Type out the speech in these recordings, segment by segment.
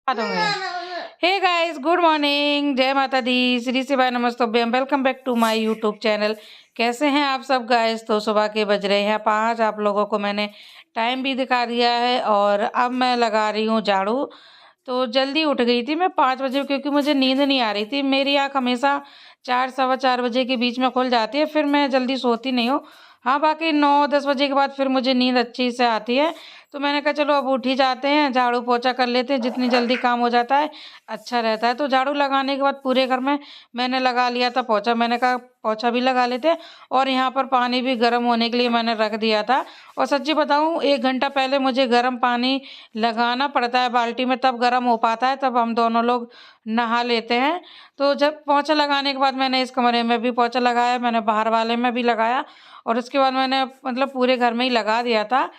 Hey guys, good morning, जय माता दी, श्री शिवाय नमस्तुभ्यम। Welcome back to my YouTube channel. कैसे हैं आप सब गाइस? तो सुबह के बज रहे हैं 5। आप लोगों को मैंने टाइम भी दिखा दिया है और अब मैं लगा रही हूँ झाड़ू। तो जल्दी उठ गई थी मैं 5 बजे, क्योंकि मुझे नींद नहीं आ रही थी। मेरी आँख हमेशा 4 सवा 4 बजे के बीच में खुल जाती है, फिर मैं जल्दी सोती नहीं हूँ। हाँ, बाकी 9-10 बजे के बाद फिर मुझे नींद अच्छी से आती है। तो मैंने कहा चलो अब उठ ही जाते हैं, झाड़ू पोछा कर लेते हैं, जितनी जल्दी काम हो जाता है अच्छा रहता है। तो झाड़ू लगाने के बाद पूरे घर में मैंने लगा लिया था पोछा। मैंने कहा पोछा भी लगा लेते हैं, और यहाँ पर पानी भी गर्म होने के लिए मैंने रख दिया था। और सच्ची बताऊँ, 1 घंटा पहले मुझे गर्म पानी लगाना पड़ता है बाल्टी में, तब गर्म हो पाता है, तब हम दोनों लोग नहा लेते हैं। तो जब पोछा लगाने के बाद मैंने इस कमरे में भी पोछा लगाया, मैंने बाहर वाले में भी लगाया, और उसके बाद मैंने मतलब पूरे घर में ही लगा दिया था।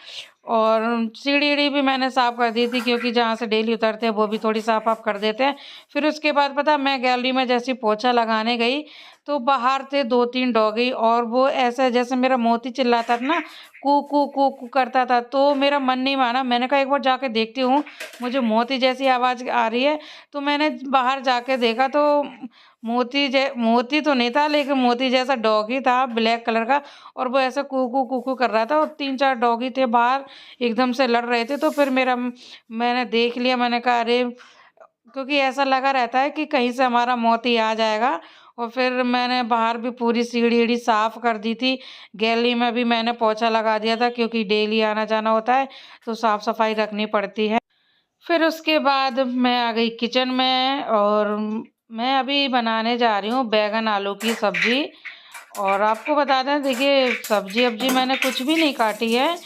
और सीढ़ी भी मैंने साफ़ कर दी थी, क्योंकि जहाँ से डेली उतरते हैं वो भी थोड़ी साफ़ आप कर देते हैं। फिर उसके बाद पता, मैं गैलरी में जैसे पोछा लगाने गई तो बाहर थे 2-3 डॉगी, और वो ऐसे जैसे मेरा मोती चिल्लाता था ना, कू कू कू कू करता था। तो मेरा मन नहीं माना, मैंने कहा एक बार जाके देखती हूँ, मुझे मोती जैसी आवाज़ आ रही है। तो मैंने बाहर जाके देखा तो मोती तो नहीं था, लेकिन मोती जैसा डॉगी था ब्लैक कलर का, और वो ऐसे कू कू कर रहा था, और 3-4 डॉगी थे बाहर, एकदम से लड़ रहे थे। तो फिर मैंने देख लिया, मैंने कहा अरे, क्योंकि ऐसा लगा रहता है कि कहीं से हमारा मोती आ जाएगा। और फिर मैंने बाहर भी पूरी सीढ़ी साफ कर दी थी, गैलरी में भी मैंने पोछा लगा दिया था, क्योंकि डेली आना जाना होता है तो साफ सफाई रखनी पड़ती है। फिर उसके बाद मैं आ गई किचन में, और मैं अभी बनाने जा रही हूँ बैगन आलू की सब्जी। और आपको बता दें, देखिए सब्जी अब्जी मैंने कुछ भी नहीं काटी है।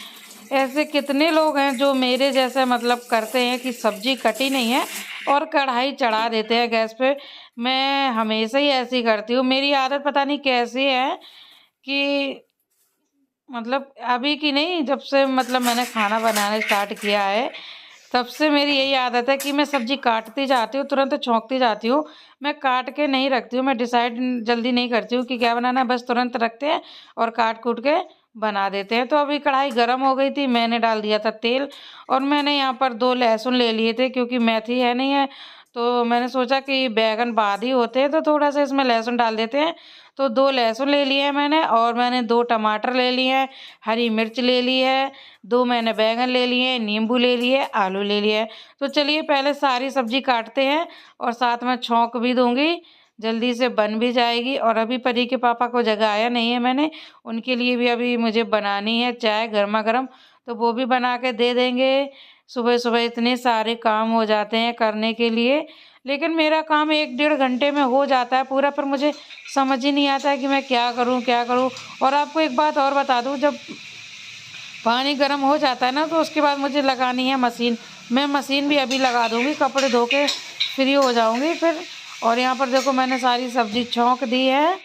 ऐसे कितने लोग हैं जो मेरे जैसे मतलब करते हैं कि सब्जी कटी नहीं है और कढ़ाई चढ़ा देते हैं गैस पे। मैं हमेशा ही ऐसी करती हूँ, मेरी आदत पता नहीं कैसी है कि मतलब अभी की नहीं, जब से मतलब मैंने खाना बनाना स्टार्ट किया है तब से मेरी यही आदत है कि मैं सब्जी काटती जाती हूँ, तुरंत छौंकती जाती हूँ। मैं काट के नहीं रखती हूँ, मैं डिसाइड जल्दी नहीं करती हूँ कि क्या बनाना है, बस तुरंत रखते हैं और काट कूट के बना देते हैं। तो अभी कढ़ाई गर्म हो गई थी, मैंने डाल दिया था तेल, और मैंने यहाँ पर 2 लहसुन ले लिए थे, क्योंकि मेथी है नहीं है। तो मैंने सोचा कि बैगन बाद ही होते हैं तो थोड़ा सा इसमें लहसुन डाल देते हैं। तो 2 लहसुन ले लिए हैं मैंने, और मैंने 2 टमाटर ले लिए हैं, हरी मिर्च ले ली है, 2 मैंने बैंगन ले लिए, नींबू ले लिए, आलू ले लिए। तो चलिए पहले सारी सब्जी काटते हैं, और साथ में छौंक भी दूंगी, जल्दी से बन भी जाएगी। और अभी परी के पापा को जगाया नहीं है मैंने, उनके लिए भी अभी मुझे बनानी है चाय गर्मा गर्म, तो वो भी बना के दे देंगे। सुबह सुबह इतने सारे काम हो जाते हैं करने के लिए, लेकिन मेरा काम 1-1.5 घंटे में हो जाता है पूरा, पर मुझे समझ ही नहीं आता है कि मैं क्या करूं क्या करूं। और आपको एक बात और बता दूं, जब पानी गर्म हो जाता है ना, तो उसके बाद मुझे लगानी है मशीन। मैं मशीन भी अभी लगा दूंगी, कपड़े धो के फ्री हो जाऊंगी फिर। और यहाँ पर देखो मैंने सारी सब्जी छौंक दी है।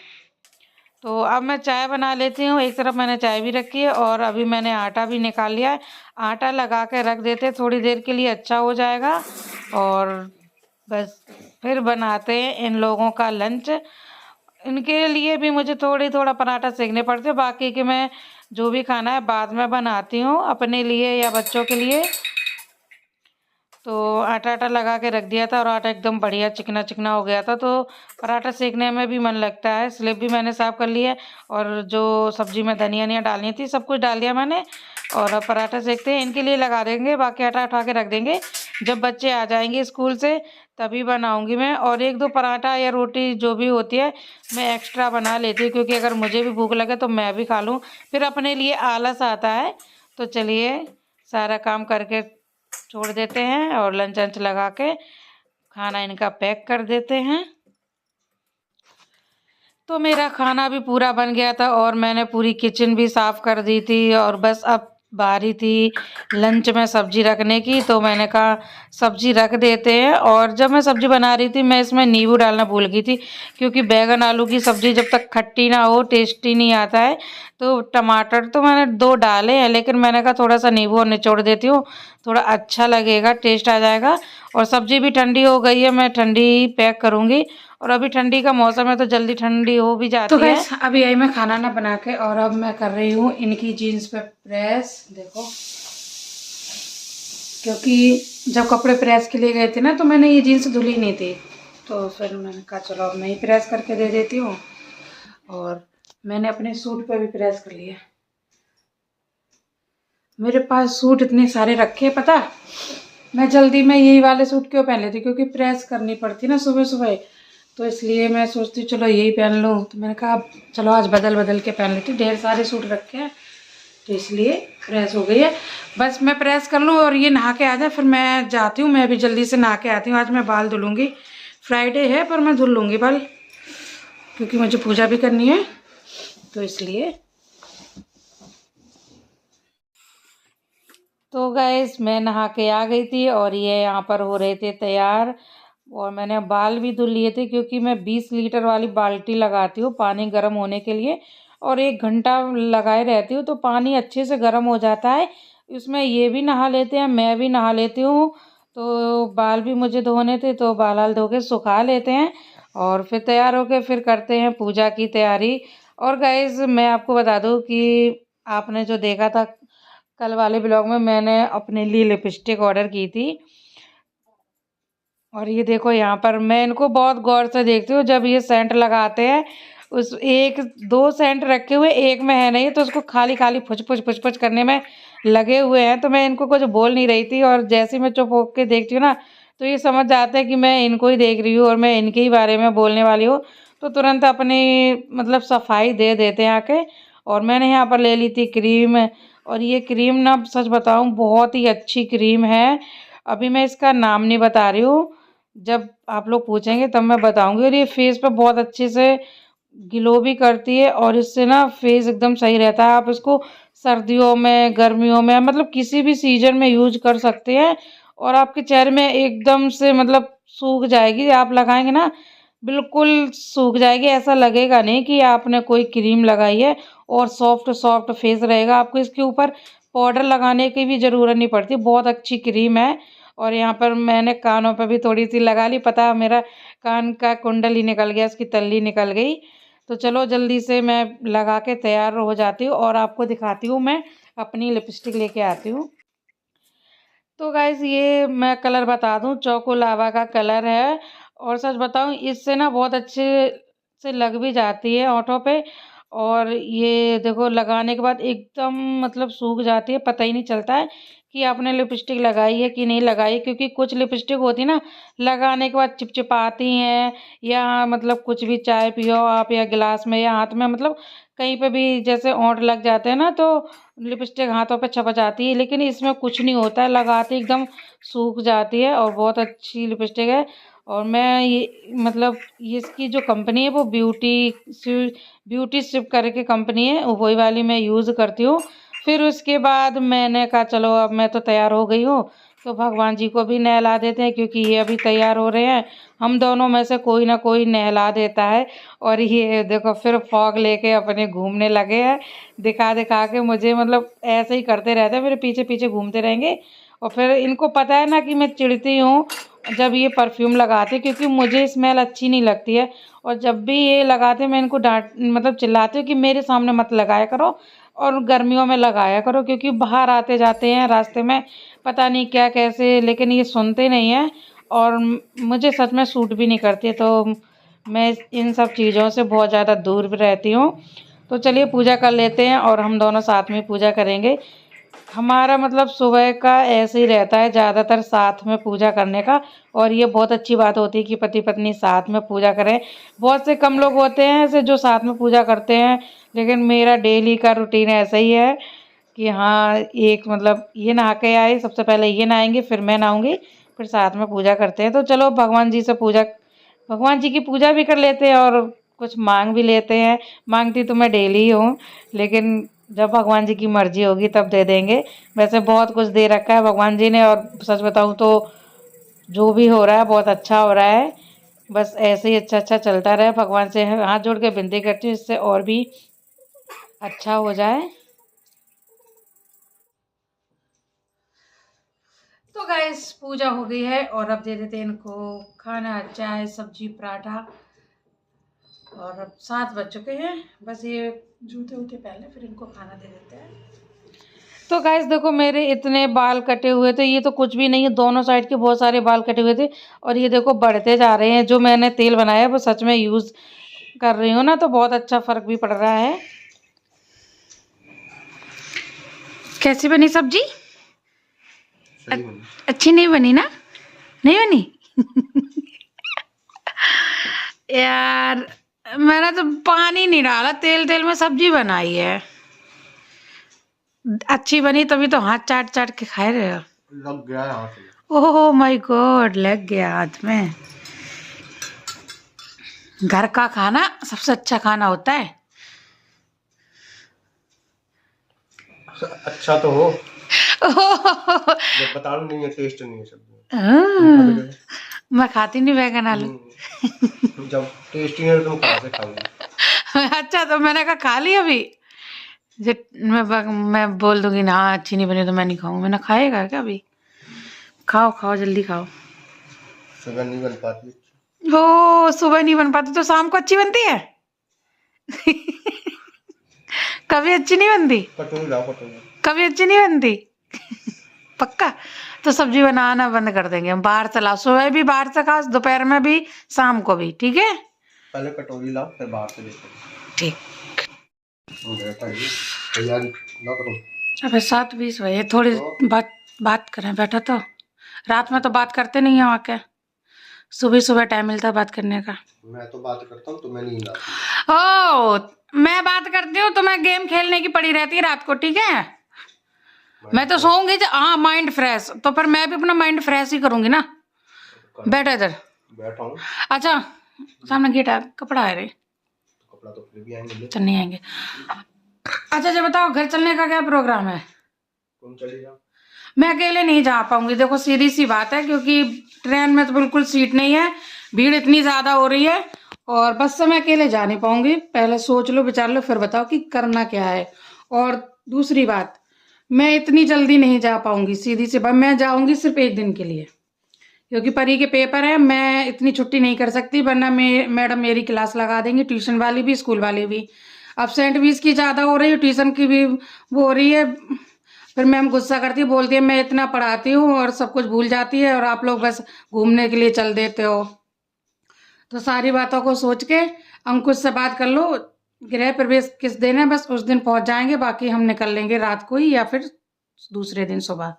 तो अब मैं चाय बना लेती हूँ। एक तरफ मैंने चाय भी रखी है, और अभी मैंने आटा भी निकाल लिया है। आटा लगा के रख देते हैं थोड़ी देर के लिए, अच्छा हो जाएगा। और बस फिर बनाते हैं इन लोगों का लंच। इनके लिए भी मुझे थोड़ा पराठा सेकने पड़ते हैं, बाकी के मैं जो भी खाना है बाद में बनाती हूँ अपने लिए या बच्चों के लिए। तो आटा लगा के रख दिया था, और आटा एकदम बढ़िया चिकना चिकना हो गया था, तो पराठा सेकने में भी मन लगता है। स्लेब भी मैंने साफ़ कर लिया है, और जो सब्जी में धनिया डालनी थी सब कुछ डाल दिया मैंने। और अब पराठा सेकते हैं, इनके लिए लगा देंगे, बाकी आटा उठा के रख देंगे, जब बच्चे आ जाएंगे स्कूल से तभी बनाऊंगी मैं। और 1-2 पराठा या रोटी जो भी होती है मैं एक्स्ट्रा बना लेती हूँ, क्योंकि अगर मुझे भी भूख लगे तो मैं भी खा लूँ, फिर अपने लिए आलस आता है। तो चलिए सारा काम करके छोड़ देते हैं, और लंच वंच लगा के खाना इनका पैक कर देते हैं। तो मेरा खाना भी पूरा बन गया था, और मैंने पूरी किचन भी साफ़ कर दी थी, और बस अब बारी थी लंच में सब्जी रखने की। तो मैंने कहा सब्जी रख देते हैं। और जब मैं सब्जी बना रही थी मैं इसमें नींबू डालना भूल गई थी, क्योंकि बैगन आलू की सब्जी जब तक खट्टी ना हो टेस्टी नहीं आता है। तो टमाटर तो मैंने 2 डाले हैं, लेकिन मैंने कहा थोड़ा सा नींबू और निचोड़ देती हूँ, थोड़ा अच्छा लगेगा, टेस्ट आ जाएगा। और सब्जी भी ठंडी हो गई है, मैं ठंडी पैक करूँगी। और अभी ठंडी का मौसम है तो जल्दी ठंडी हो भी जाती है। तो गैस अभी आई मैं खाना ना बना के, और अब मैं कर रही हूँ इनकी जीन्स पे प्रेस। देखो क्योंकि जब कपड़े प्रेस के लिए गए थे ना तो मैंने ये जीन्स धुली नहीं थी, तो फिर मैंने कहा चलो अब मैं ही प्रेस करके दे देती हूँ। और मैंने अपने सूट पे भी प्रेस कर लिया। मेरे पास सूट इतने सारे रखे हैं, पता मैं जल्दी में यही वाले सूट क्यों पहन लेती, क्योंकि प्रेस करनी पड़ती ना सुबह सुबह, तो इसलिए मैं सोचती चलो यही पहन लूँ। तो मैंने कहा अब चलो आज बदल बदल के पहन लेती हूँ, ढेर सारे सूट रखे हैं तो इसलिए प्रेस हो गई है। बस मैं प्रेस कर लूँ और ये नहा के आ जाए, फिर मैं जाती हूँ। मैं भी जल्दी से नहा के आती हूँ। आज मैं बाल धुलूँगी, फ्राइडे है पर मैं धुल लूँगी बाल, क्योंकि मुझे पूजा भी करनी है तो इसलिए। तो गाइस मैं नहा के आ गई थी और ये यहाँ पर हो रहे थे तैयार, और मैंने बाल भी धुल लिए थे क्योंकि मैं 20 लीटर वाली बाल्टी लगाती हूँ पानी गर्म होने के लिए, और 1 घंटा लगाए रहती हूँ तो पानी अच्छे से गर्म हो जाता है। उसमें ये भी नहा लेते हैं, मैं भी नहा लेती हूँ। तो बाल भी मुझे धोने थे तो बाल धो के सुखा लेते हैं और फिर तैयार होके फिर करते हैं पूजा की तैयारी। और गाइस मैं आपको बता दूँ कि आपने जो देखा था कल वाले ब्लॉग में, मैंने अपने लिए लिपस्टिक ऑर्डर की थी। और ये देखो यहाँ पर मैं इनको बहुत गौर से देखती हूँ। जब ये सेंट लगाते हैं, उस एक दो सेंट रखे हुए, एक में है नहीं, तो उसको खाली खाली फुच फुच फुच फुच करने में लगे हुए हैं। तो मैं इनको कुछ बोल नहीं रही थी, और जैसे ही मैं चुप होकर देखती हूँ ना तो ये समझ जाते हैं कि मैं इनको ही देख रही हूँ और मैं इनके ही बारे में बोलने वाली हूँ, तो तुरंत अपनी मतलब सफाई दे देते हैं आके। और मैंने यहाँ पर ले ली थी क्रीम, और ये क्रीम ना सच बताऊँ बहुत ही अच्छी क्रीम है। अभी मैं इसका नाम नहीं बता रही हूँ, जब आप लोग पूछेंगे तब मैं बताऊंगी। और ये फेस पे बहुत अच्छे से ग्लो भी करती है, और इससे ना फेस एकदम सही रहता है। आप इसको सर्दियों में, गर्मियों में, मतलब किसी भी सीजन में यूज कर सकते हैं। और आपके चेहरे में एकदम से मतलब सूख जाएगी, आप लगाएंगे ना बिल्कुल सूख जाएगी, ऐसा लगेगा नहीं कि आपने कोई क्रीम लगाई है। और सॉफ्ट सॉफ्ट फेस रहेगा, आपको इसके ऊपर पाउडर लगाने की भी ज़रूरत नहीं पड़ती, बहुत अच्छी क्रीम है। और यहाँ पर मैंने कानों पर भी थोड़ी सी लगा ली, पता मेरा कान का कुंडल ही निकल गया, उसकी तल्ली निकल गई। तो चलो जल्दी से मैं लगा के तैयार हो जाती हूँ और आपको दिखाती हूँ। मैं अपनी लिपस्टिक लेके आती हूँ। तो गाइस ये मैं कलर बता दूं, चोको लावा का कलर है। और सच बताऊं इससे ना बहुत अच्छे से लग भी जाती है होठों पे। और ये देखो लगाने के बाद एकदम मतलब सूख जाती है, पता ही नहीं चलता है कि आपने लिपस्टिक लगाई है कि नहीं लगाई। क्योंकि कुछ लिपस्टिक होती ना लगाने के बाद चिपचिपाती हैं, या मतलब कुछ भी चाय पियो आप या गिलास में या हाथ में, मतलब कहीं पे भी जैसे होंठ लग जाते हैं ना तो लिपस्टिक हाथों पे छप जाती है। लेकिन इसमें कुछ नहीं होता है, लगाते एकदम सूख जाती है और बहुत अच्छी लिपस्टिक है। और मैं ये मतलब ये इसकी जो कंपनी है वो ब्यूटी सिप करके कंपनी है, वही वाली मैं यूज़ करती हूँ। फिर उसके बाद मैंने कहा चलो अब मैं तो तैयार हो गई हूँ, तो भगवान जी को भी नहला देते हैं, क्योंकि ये अभी तैयार हो रहे हैं। हम दोनों में से कोई ना कोई नहला देता है। और ये देखो फिर फॉग लेके अपने घूमने लगे हैं, दिखा दिखा के मुझे, मतलब ऐसे ही करते रहते हैं, मेरे पीछे पीछे घूमते रहेंगे। और फिर इनको पता है ना कि मैं चिढ़ती हूँ जब ये परफ्यूम लगाते, क्योंकि मुझे स्मेल अच्छी नहीं लगती है। और जब भी ये लगाते मैं इनको डांट मतलब चिल्लाती हूँ कि मेरे सामने मत लगाया करो, और गर्मियों में लगाया करो, क्योंकि बाहर आते जाते हैं रास्ते में पता नहीं क्या कैसे, लेकिन ये सुनते नहीं हैं। और मुझे सच में सूट भी नहीं करती, तो मैं इन सब चीज़ों से बहुत ज़्यादा दूर भी रहती हूँ। तो चलिए पूजा कर लेते हैं और हम दोनों साथ में पूजा करेंगे। हमारा मतलब सुबह का ऐसे ही रहता है ज़्यादातर साथ में पूजा करने का। और ये बहुत अच्छी बात होती है कि पति पत्नी साथ में पूजा करें। बहुत से कम लोग होते हैं ऐसे जो साथ में पूजा करते हैं, लेकिन मेरा डेली का रूटीन ऐसा ही है कि हाँ एक मतलब ये नहा के आए, सबसे पहले ये नहाएंगे फिर मैं नहाऊंगी, फिर साथ में पूजा करते हैं। तो चलो भगवान जी की पूजा भी कर लेते हैं और कुछ मांग भी लेते हैं। मांगती तो मैं डेली ही हूँ, लेकिन जब भगवान जी की मर्जी होगी तब दे देंगे। वैसे बहुत कुछ दे रखा है भगवान जी ने, और सच बताऊँ तो जो भी हो रहा है बहुत अच्छा हो रहा है। बस ऐसे ही अच्छा अच्छा चलता रहे, भगवान से हाथ जोड़ के विनती करती हूँ इससे और भी अच्छा हो जाए। तो गाइस पूजा हो गई है और अब दे देते हैं इनको खाना, चाय सब्जी पराठा। और अब 7 बज चुके हैं, बस ये जूते वूते पहले फिर इनको खाना दे देते हैं। तो गाइस देखो मेरे इतने बाल कटे हुए थे, ये तो कुछ भी नहीं है, दोनों साइड के बहुत सारे बाल कटे हुए थे और ये देखो बढ़ते जा रहे हैं। जो मैंने तेल बनाया वो सच में यूज कर रही हूँ ना, तो बहुत अच्छा फर्क भी पड़ रहा है। कैसी बनी सब्जी? अच्छी नहीं बनी ना? नहीं बनी? यार मैंने तो पानी नहीं डाला, तेल तेल में सब्जी बनाई है। अच्छी बनी तभी तो हाथ चाट चाट के खा रहे हो। लग गया हाथ में। ओह माय गॉड, लग गया हाथ में। घर का खाना सबसे अच्छा खाना होता है। अच्छा तो हो, जब बता रहा नहीं है, टेस्ट नहीं है सब्जी। मैं खाती नहीं बैगन आलू। जब टेस्ट नहीं है तो तुम कहाँ से खाओगे? अच्छा तो मैंने कहा खा ली अभी। मैं बोल दूंगी ना अच्छी नहीं बनी तो मैं नहीं खाऊंगी। मैंने खाएगा क्या अभी? खाओ खाओ जल्दी खाओ। सुबह नहीं बन पाती। ओ सुबह नहीं बन पाती तो शाम को अच्छी बनती है। कभी अच्छी नहीं बनती। कटोरी लाओ, कटोरी। कभी अच्छी नहीं बनती। पक्का? तो सब्जी बनाना बंद कर देंगे हम। बाहर से लाओ, सुबह भी बाहर से खाओ, दोपहर में भी, शाम को भी, ठीक है? पहले कटोरी लाओ फिर बाहर से लेते ठीक। तैयारी ना करो। अबे 7:20 बजे, थोड़ी बात करें बैठा तो। रात में तो बात करते नहीं है वहाँ के, सुबह सुबह टाइम मिलता है बात करने का। मैं तो बात करता हूँ, तुम्हें नींद आती है। ओ मैं बात करती हूँ तो मैं गेम खेलने की पड़ी रहती है रात को, ठीक है? मैं तो सोऊंगी हाँ माइंड फ्रेश, तो फिर मैं भी अपना माइंड फ्रेश ही करूंगी ना। बैठा इधर। बैठा हूँ। अच्छा सामने गेट आ, कपड़ा है रे। कपड़ा तो फिर भी आएंगे। चल नहीं आएंगे। अच्छा जब बताओ घर चलने का क्या प्रोग्राम है? तुम चली जाओ। मैं अकेले नहीं जा पाऊंगी, देखो सीधी सी बात है, क्योंकि ट्रेन में तो बिल्कुल सीट नहीं है, भीड़ इतनी ज्यादा हो रही है, और बस से मैं अकेले जा नहीं पाऊंगी। पहले सोच लो विचार लो फिर बताओ कि करना क्या है। और दूसरी बात, मैं इतनी जल्दी नहीं जा पाऊंगी, सीधी सी बात। मैं जाऊंगी सिर्फ 1 दिन के लिए, क्योंकि परी के पेपर है। मैं इतनी छुट्टी नहीं कर सकती, वरना मैडम मेरी क्लास लगा देंगी, ट्यूशन वाली भी स्कूल वाली भी। अब सेंट बीस की ज्यादा हो रही है, ट्यूशन की भी वो हो रही है। फिर मैम गुस्सा करती है, बोलती है मैं इतना पढ़ाती हूँ और सब कुछ भूल जाती है और आप लोग बस घूमने के लिए चल देते हो। तो सारी बातों को सोच के अंकुश से बात कर लो, गृह प्रवेश किस दिन है, बस उस दिन पहुंच जाएंगे, बाकी हम निकल लेंगे रात को ही या फिर दूसरे दिन सुबह।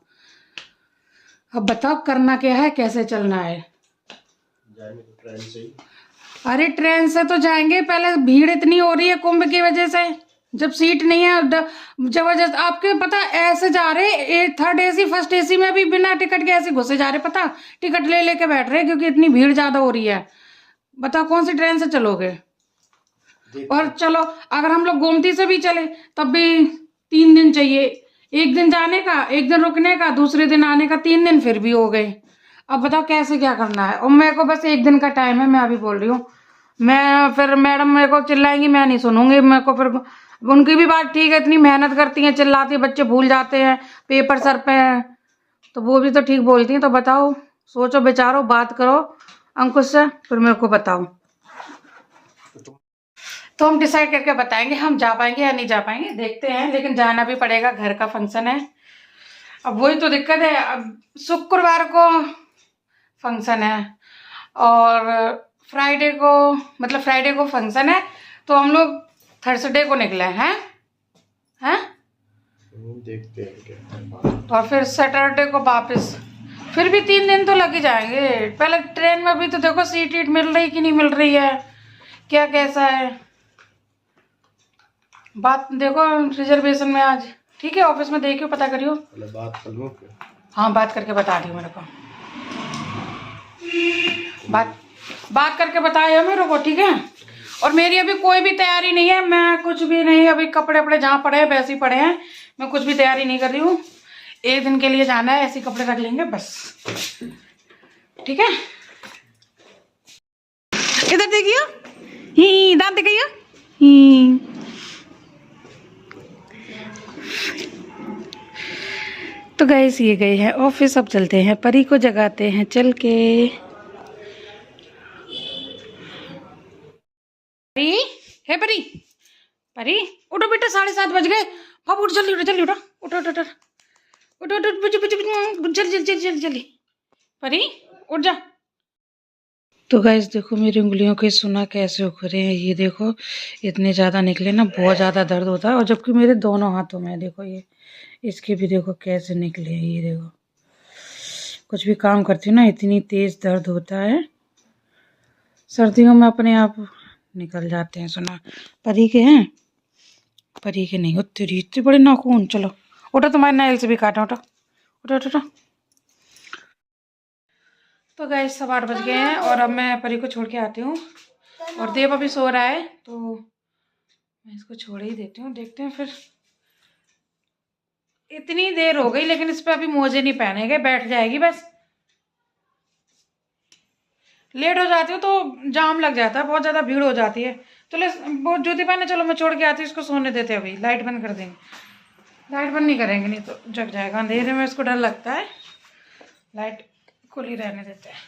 अब बताओ करना क्या है, कैसे चलना है? जाएंगे तो ट्रेन से ही। अरे ट्रेन से तो जाएंगे, पहले भीड़ इतनी हो रही है कुंभ की वजह से, जब सीट नहीं है जबरदस्त। आपके पता ऐसे जा रहे, 3rd AC 1st AC में भी बिना टिकट के ऐसे घुसे जा रहे, पता टिकट ले लेके बैठ रहे क्योंकि इतनी भीड़ ज्यादा हो रही है। बताओ कौन सी ट्रेन से चलोगे? और चलो अगर हम लोग गोमती से भी चले तब भी 3 दिन चाहिए, 1 दिन जाने का, 1 दिन रुकने का, दूसरे दिन आने का, 3 दिन फिर भी हो गए। अब बताओ कैसे क्या करना है? और मेरे को बस 1 दिन का टाइम है, मैं अभी बोल रही हूँ। मैं फिर मैडम मेरे को चिल्लाएंगी, मैं नहीं सुनूंगी। मेरे को फिर उनकी भी बात ठीक है, इतनी मेहनत करती हैं, चिल्लाती है, बच्चे भूल जाते हैं, पेपर सर पे है, तो वो भी तो ठीक बोलती हैं। तो बताओ, सोचो विचारो, बात करो अंकुश से, फिर मेरे को बताओ, तो हम डिसाइड करके बताएंगे हम जा पाएंगे या नहीं जा पाएंगे, देखते हैं। लेकिन जाना भी पड़ेगा, घर का फंक्शन है। अब वही तो दिक्कत है, अब शुक्रवार को फंक्शन है और फ्राइडे को फंक्शन है, तो हम लोग थर्सडे को निकले हैं देखते हैं। और फिर सैटरडे को वापस। फिर भी 3 दिन तो लग ही जाएंगे। पहले ट्रेन में भी तो देखो सीट वीट मिल रही कि नहीं मिल रही है, क्या कैसा है, बात देखो रिजर्वेशन में आज। ठीक है ऑफिस में देखियो, पता करियो। बात कर लो। हाँ बात करके बता दियो मेरे को, बात करके बताइए मेरे को, ठीक है? और मेरी अभी कोई भी तैयारी नहीं है, मैं कुछ भी नहीं, अभी कपड़े वपड़े जहाँ पड़े हैं वैसे ही पड़े हैं, मैं कुछ भी तैयारी नहीं कर रही हूँ। 1 दिन के लिए जाना है, ऐसे कपड़े रख लेंगे बस, ठीक है? इधर देखियो, ही दांत दिखाइयो, ही। तो गाइस ये गए हैं ऑफिस, अब चलते हैं परी को जगाते हैं चल के। परी, हे परी, परी उठो बेटा, 7:30 बज गए। पापा उठ, जल्दी उठो, जल्दी उठो, उठो उठो उठो उठो उठो, जल्दी जल्दी जल्दी जल्दी। परी उठ जा। तो गाइस देखो मेरी उंगलियों के सुना कैसे उखड़े हैं, ये देखो इतने ज़्यादा निकले ना, बहुत ज़्यादा दर्द होता है। और जबकि मेरे दोनों हाथों में देखो, ये इसके भी देखो कैसे निकले हैं, ये देखो। कुछ भी काम करती हूँ ना, इतनी तेज दर्द होता है। सर्दियों में अपने आप निकल जाते हैं। सुना परी के हैं, परी के नहीं होते, इतने बड़े नाखून। चलो उठो, तुम्हारे नाइल से भी काटा। उठो उठो उठो उठो। तो गाइस 8:15 बज गए हैं और अब मैं परी को छोड़ के आती हूँ। और देव अभी सो रहा है तो मैं इसको छोड़ ही देती हूँ। देखते हैं फिर। इतनी देर हो गई लेकिन इस पे अभी मोजे नहीं पहने गए, बैठ जाएगी बस। लेट हो जाती हूँ तो जाम लग जाता है, बहुत ज़्यादा भीड़ हो जाती है। चलो वो जूती पहने, चलो मैं छोड़ के आती हूँ इसको, सोने देते हैं। अभी लाइट बंद कर देंगे, लाइट बंद नहीं करेंगे नहीं तो जग जाएगा। अंधेरे में इसको डर लगता है, लाइट खुली रहने देते हैं।